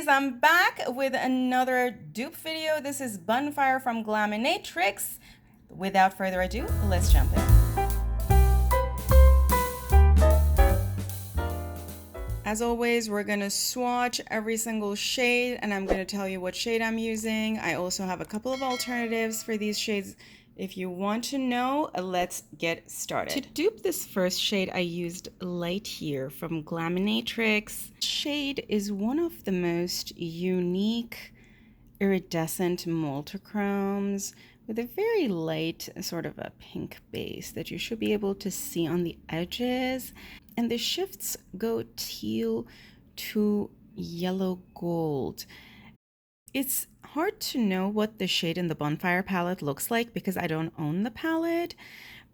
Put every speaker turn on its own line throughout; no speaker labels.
guys, I'm back with another dupe video. This is Bonfire from Glaminatrix. Without further ado, let's jump in. As always, we're gonna swatch every single shade and I'm gonna tell you what shade I'm using. I also have a couple of alternatives for these shades. If you want to know, let's get started. To dupe this first shade, I used Light Here from Glaminatrix. Shade is one of the most unique iridescent multichromes with a very light sort of a pink base that you should be able to see on the edges. And the shifts go teal to yellow gold. It's hard to know what the shade in the Bonfire palette looks like because I don't own the palette,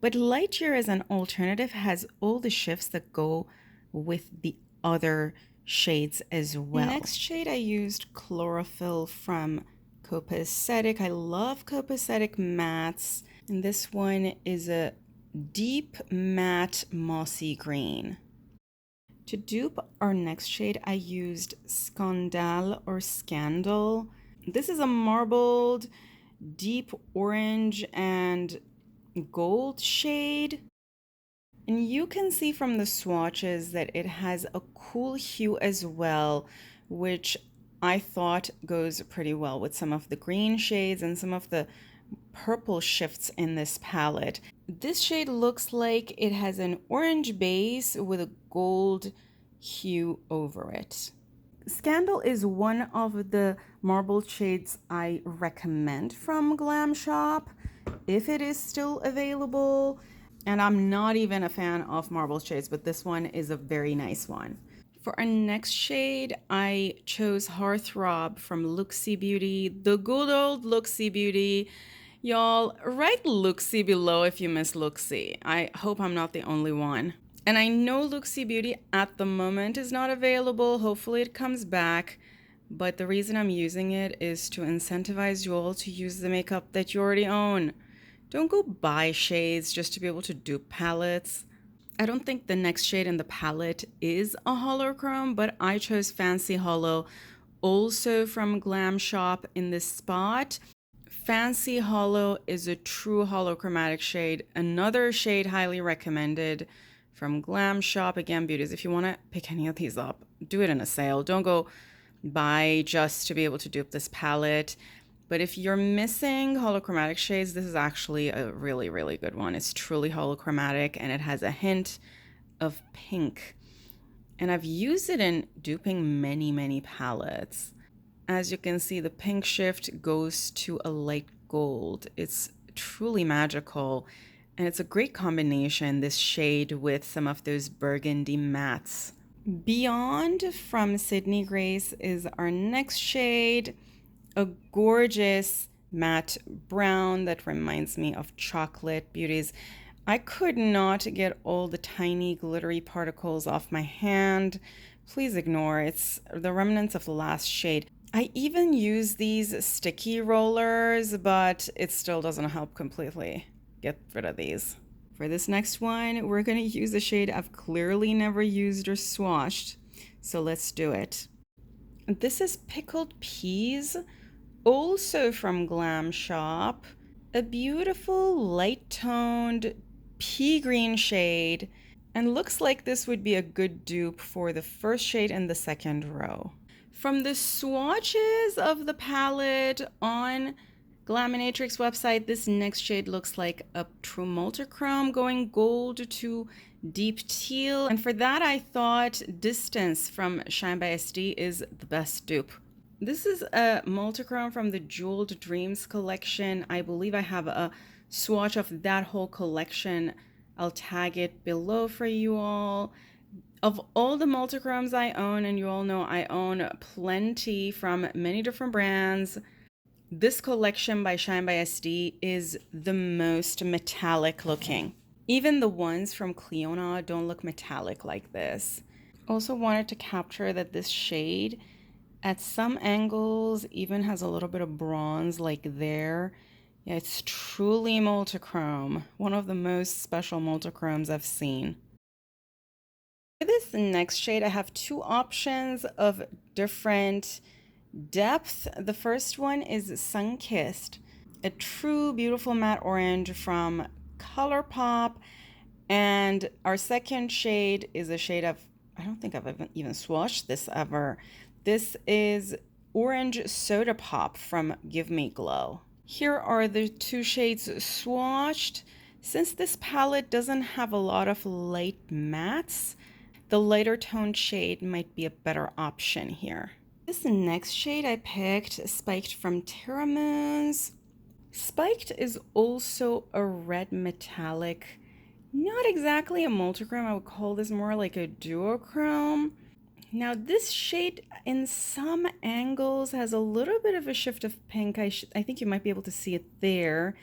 but Light Year as an alternative has all the shifts that go with the other shades as well. Next shade I used Chlorophyll from Copacetic. I love Copacetic mattes, and this one is a deep matte mossy green. To dupe our next shade, I used Skandal or Skandal. This is a marbled, deep orange and gold shade. And you can see from the swatches that it has a cool hue as well, which I thought goes pretty well with some of the green shades and some of the purple shifts in this palette. This shade looks like it has an orange base with a gold hue over it. Skandal is one of the marbled shades I recommend from Glam Shop if it is still available. And I'm not even a fan of marbled shades, but this one is a very nice one. For our next shade, I chose Hearthrob from Looxi Beauty, the good old Looxi Beauty. Y'all, write Looxi below if you miss Looxi. I hope I'm not the only one. And I know Looxi Beauty at the moment is not available. Hopefully it comes back. But the reason I'm using it is to incentivize you all to use the makeup that you already own. Don't go buy shades just to be able to dupe palettes. I don't think the next shade in the palette is a holochrome, but I chose Fancy Holo, also from Glam Shop in this spot. Fancy Holo is a true holochromatic shade. Another shade highly recommended from Glam Shop. Again, beauties, if you want to pick any of these up, do it in a sale. Don't go buy just to be able to dupe this palette. But if you're missing holochromatic shades, this is actually a really, really good one. It's truly holochromatic and it has a hint of pink. And I've used it in duping many, many palettes. As you can see, the pink shift goes to a light gold. It's truly magical. And it's a great combination, this shade with some of those burgundy mattes. Beyond from Sydney Grace is our next shade. A gorgeous matte brown that reminds me of chocolate, beauties. I could not get all the tiny glittery particles off my hand. Please ignore, it's the remnants of the last shade. I even use these sticky rollers, but it still doesn't help completely get rid of these. For this next one, we're going to use a shade I've clearly never used or swatched, so let's do it. This is Pickled Peas, also from Glam Shop. A beautiful light-toned pea green shade, and looks like this would be a good dupe for the first shade in the second row. From the swatches of the palette on Glaminatrix website, this next shade looks like a true multichrome going gold to deep teal. And for that, I thought Distance from Shine by SD is the best dupe. This is a multichrome from the Jeweled Dreams collection. I believe I have a swatch of that whole collection. I'll tag it below for you all. Of all the multichromes I own, and you all know I own plenty from many different brands, this collection by Shine by SD is the most metallic looking. Even the ones from Cleona don't look metallic like this. Also wanted to capture that this shade at some angles even has a little bit of bronze like there. Yeah, it's truly multichrome. One of the most special multichromes I've seen. For this next shade, I have two options of different Depth, the first one is Sunkissed, a true beautiful matte orange from Colourpop. And our second shade is a shade I don't think I've even swatched this ever. This is Orange Soda Pop from Give Me Glow. Here are the two shades swatched. Since this palette doesn't have a lot of light mattes, the lighter toned shade might be a better option here. This next shade I picked, Spiked from Terra. Spiked is also a red metallic, not exactly a multichrome. I would call this more like a duochrome. Now this shade in some angles has a little bit of a shift of pink. I think you might be able to see it there.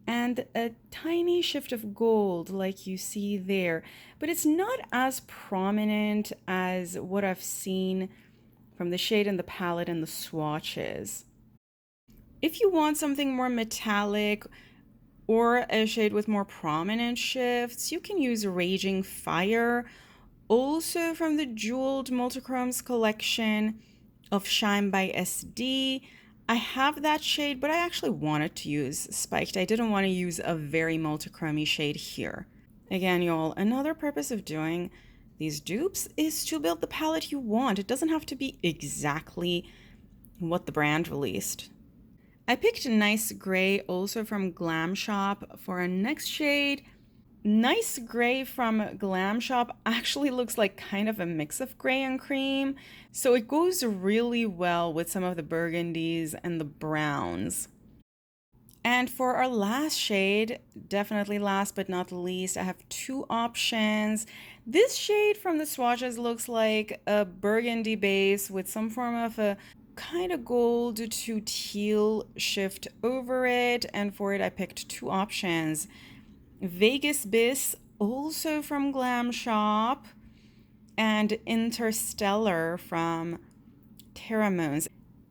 And a tiny shift of gold like you see there. But it's not as prominent as what I've seen from the shade in the palette and the swatches. If you want something more metallic or a shade with more prominent shifts, you can use Raging Fire, also from the Jeweled Multichromes collection of Shine by SD. I have that shade, but I actually wanted to use Spiked. I didn't want to use a very multichromy shade here. Again, y'all, another purpose of doing these dupes is to build the palette you want. It doesn't have to be exactly what the brand released. I picked Nice Gray also from Glam Shop for our next shade. Nice Gray from Glam Shop actually looks like kind of a mix of gray and cream, so it goes really well with some of the burgundies and the browns. And for our last shade, definitely last but not least, I have two options. This shade from the swatches looks like a burgundy base with some form of a kind of gold to teal shift over it, and for it I picked two options. Vegas Bis, also from Glam Shop, and Interstellar from Terra.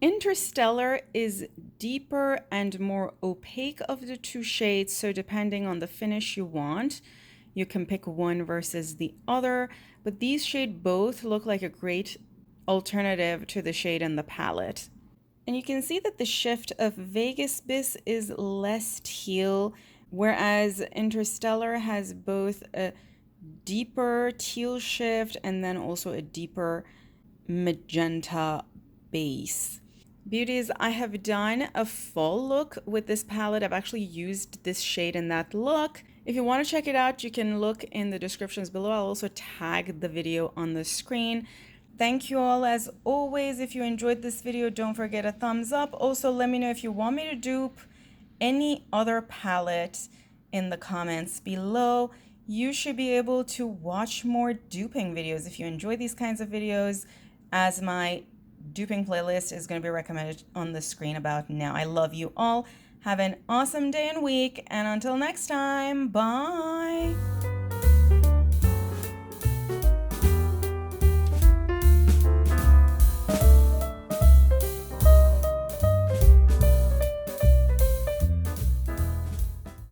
Interstellar is deeper and more opaque of the two shades, so depending on the finish you want, you can pick one versus the other, but these shades both look like a great alternative to the shade in the palette. And you can see that the shift of Vegas Bis is less teal, whereas Interstellar has both a deeper teal shift and then also a deeper magenta base. Beauties, I have done a fall look with this palette. I've actually used this shade in that look. If you want to check it out, you can look in the descriptions below. I'll also tag the video on the screen. Thank you all as always. If you enjoyed this video, don't forget a thumbs up. Also, let me know if you want me to dupe any other palette in the comments below. You should be able to watch more duping videos if you enjoy these kinds of videos, as my duping playlist is going to be recommended on the screen about now. I love you all. Have an awesome day and week, and until next time, bye.